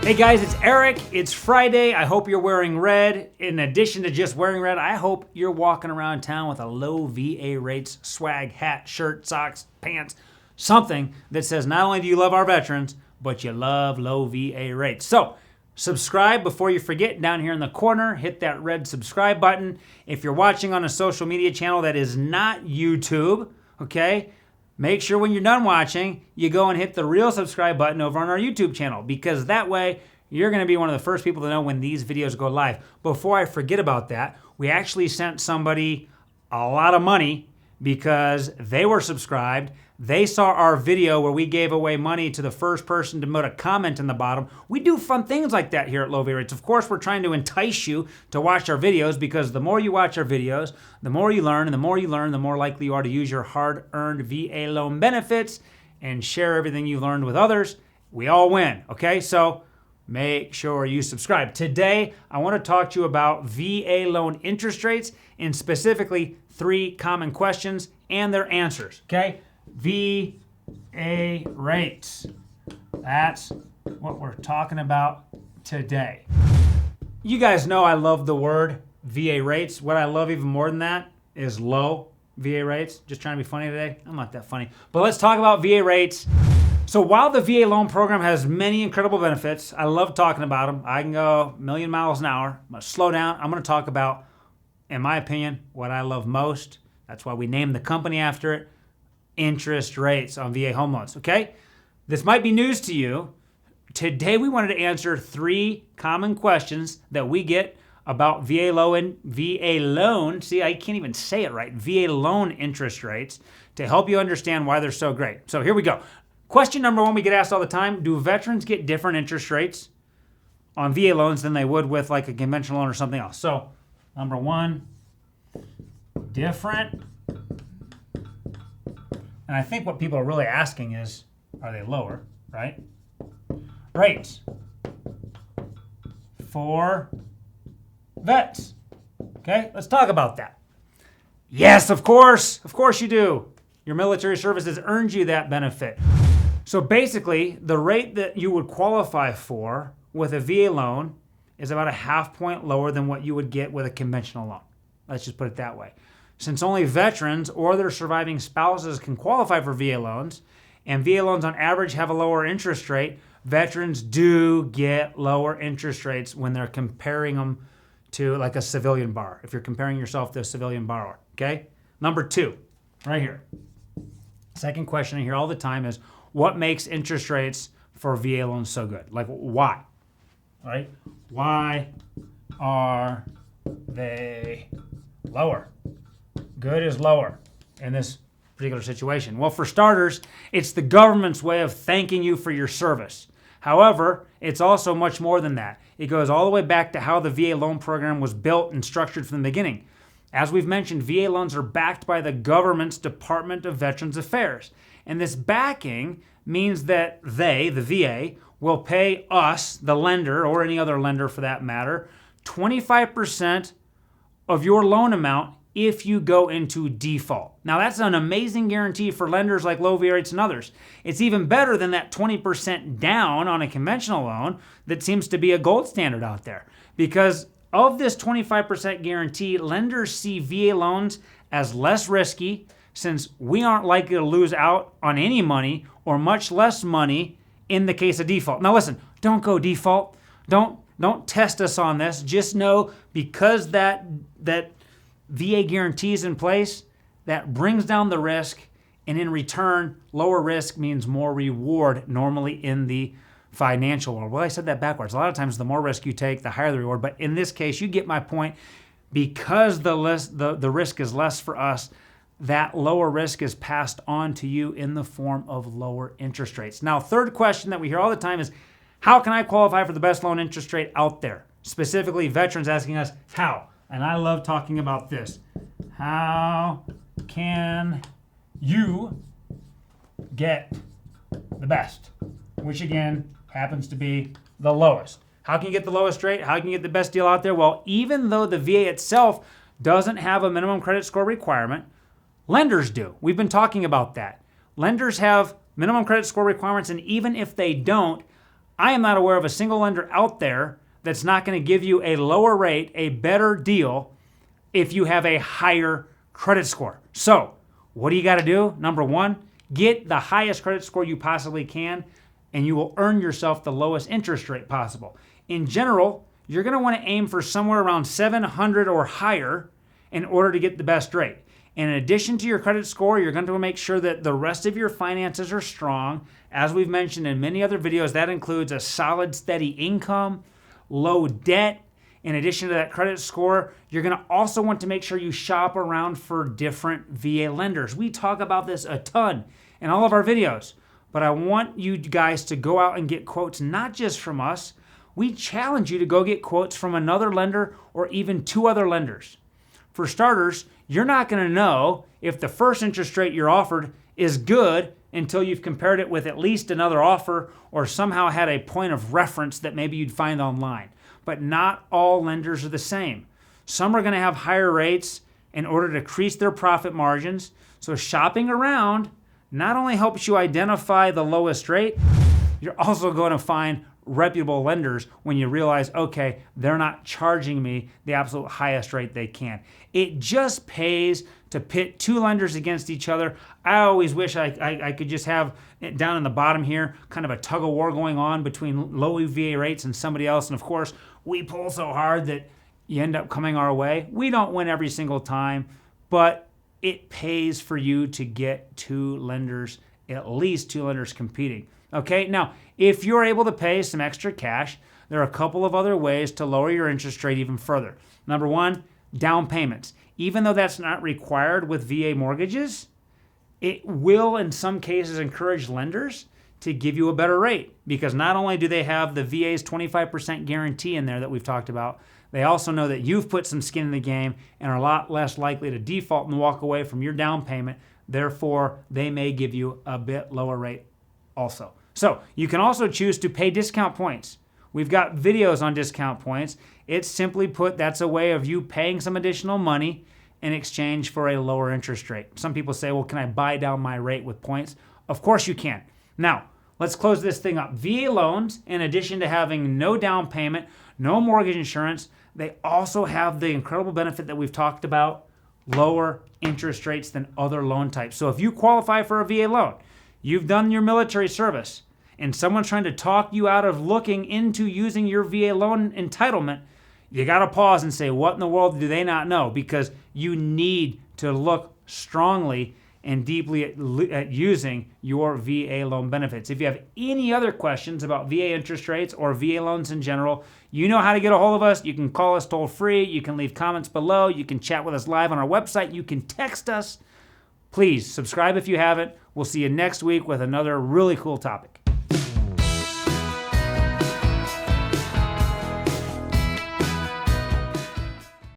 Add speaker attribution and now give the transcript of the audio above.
Speaker 1: Hey guys, it's Eric. It's Friday. I hope you're wearing red. In addition to just wearing red, I hope you're walking around town with a low VA rates swag, hat, shirt, socks, pants, something that says not only do you love our veterans, but you love low VA rates. So subscribe before you forget. Down here in the corner, hit that red subscribe button. If you're watching on a social media channel that is not YouTube, okay, make sure when you're done watching, you go and hit the real subscribe button over on our YouTube channel, because that way you're going to be one of the first people to know when these videos go live. Before I forget about that, we actually sent somebody a lot of money because they were subscribed. They saw our video where we gave away money to the first person to put a comment in the bottom. We do fun things like that here at Low VA Rates. Of course, we're trying to entice you to watch our videos, because the more you watch our videos, the more you learn, and the more you learn, the more likely you are to use your hard-earned VA loan benefits and share everything you learned with others. We all win, okay? So make sure you subscribe. Today, I want to talk to you about VA loan interest rates, and specifically 3 common questions and their answers, okay? VA rates. That's what we're talking about today. You guys know I love the word VA rates. What I love even more than that is low VA rates. Just trying to be funny today? I'm not that funny. But let's talk about VA rates. So while the VA loan program has many incredible benefits, I love talking about them. I can go a million miles an hour. I'm going to slow down. I'm going to talk about, in my opinion, what I love most. That's why we named the company after it. Interest rates on VA home loans, okay? This might be news to you. Today we wanted to answer 3 common questions that we get about VA loan, see, I can't even say it right, VA loan interest rates, to help you understand why they're so great. So here we go. Question number 1 we get asked all the time: do veterans get different interest rates on VA loans than they would with like a conventional loan or something else? So number 1, different. And I think what people are really asking is, are they lower, right? Rates for vets. Okay, let's talk about that. Yes, of course you do. Your military service has earned you that benefit. So basically, the rate that you would qualify for with a VA loan is about a half point lower than what you would get with a conventional loan. Let's just put it that way. Since only veterans or their surviving spouses can qualify for VA loans, and VA loans on average have a lower interest rate, veterans do get lower interest rates when they're comparing them to like a civilian borrower, if you're comparing yourself to a civilian borrower, okay? Number 2, right here. Second question I hear all the time is, what makes interest rates for VA loans so good? Like, why? Right? Why are they lower? Good is lower in this particular situation. Well, for starters, it's the government's way of thanking you for your service. However, it's also much more than that. It goes all the way back to how the VA loan program was built and structured from the beginning. As we've mentioned, VA loans are backed by the government's Department of Veterans Affairs. And this backing means that they, the VA, will pay us, the lender, or any other lender for that matter, 25% of your loan amount if you go into default. Now, that's an amazing guarantee for lenders like Low VA Rates and others. It's even better than that 20% down on a conventional loan that seems to be a gold standard out there. Because of this 25% guarantee, lenders see VA loans as less risky, since we aren't likely to lose out on any money or much less money in the case of default. Now listen, don't go default. Don't test us on this. Just know, because that VA guarantees in place, that brings down the risk, and in return, lower risk means more reward normally in the financial world. Well, I said that backwards. A lot of times the more risk you take, the higher the reward. But in this case, you get my point. Because the risk is less for us, that lower risk is passed on to you in the form of lower interest rates. Now, third question that we hear all the time is, how can I qualify for the best loan interest rate out there? Specifically, veterans asking us, how? And I love talking about this. How can you get the best? Which again happens to be the lowest. How can you get the lowest rate? How can you get the best deal out there? Well, even though the VA itself doesn't have a minimum credit score requirement, lenders do. We've been talking about that. Lenders have minimum credit score requirements, and even if they don't, I am not aware of a single lender out there that's not going to give you a lower rate, a better deal, if you have a higher credit score. So, what do you got to do? Number one, get the highest credit score you possibly can, and you will earn yourself the lowest interest rate possible. In general, you're going to want to aim for somewhere around 700 or higher in order to get the best rate. And in addition to your credit score, you're going to make sure that the rest of your finances are strong. As we've mentioned in many other videos, that includes a solid, steady income, low debt. In addition to that credit score, you're going to also want to make sure you shop around for different VA lenders. We talk about this a ton in all of our videos, but I want you guys to go out and get quotes, not just from us. We challenge you to go get quotes from another lender or even 2 other lenders. For starters, you're not going to know if the first interest rate you're offered is good until you've compared it with at least another offer or somehow had a point of reference that maybe you'd find online. But not all lenders are the same. Some are going to have higher rates in order to increase their profit margins. So shopping around not only helps you identify the lowest rate, you're also going to find reputable lenders when you realize, okay, they're not charging me the absolute highest rate they can. It just pays to pit 2 lenders against each other. I always wish I could just have it down in the bottom here, kind of a tug of war going on between low VA rates and somebody else. And of course, we pull so hard that you end up coming our way. We don't win every single time, but it pays for you to get 2 lenders, at least 2 lenders competing. Okay, now, if you're able to pay some extra cash, there are a couple of other ways to lower your interest rate even further. Number one, down payments. Even though that's not required with VA mortgages, it will in some cases encourage lenders to give you a better rate, because not only do they have the VA's 25% guarantee in there that we've talked about, they also know that you've put some skin in the game and are a lot less likely to default and walk away from your down payment. Therefore, they may give you a bit lower rate also. So you can also choose to pay discount points. We've got videos on discount points. It's simply put, that's a way of you paying some additional money in exchange for a lower interest rate. Some people say, well, can I buy down my rate with points? Of course you can. Now, let's close this thing up. VA loans, in addition to having no down payment, no mortgage insurance, they also have the incredible benefit that we've talked about, lower interest rates than other loan types. So if you qualify for a VA loan, you've done your military service, and someone's trying to talk you out of looking into using your VA loan entitlement, you got to pause and say, what in the world do they not know? Because you need to look strongly and deeply at using your VA loan benefits. If you have any other questions about VA interest rates or VA loans in general, you know how to get a hold of us. You can call us toll free. You can leave comments below. You can chat with us live on our website. You can text us. Please subscribe if you haven't. We'll see you next week with another really cool topic.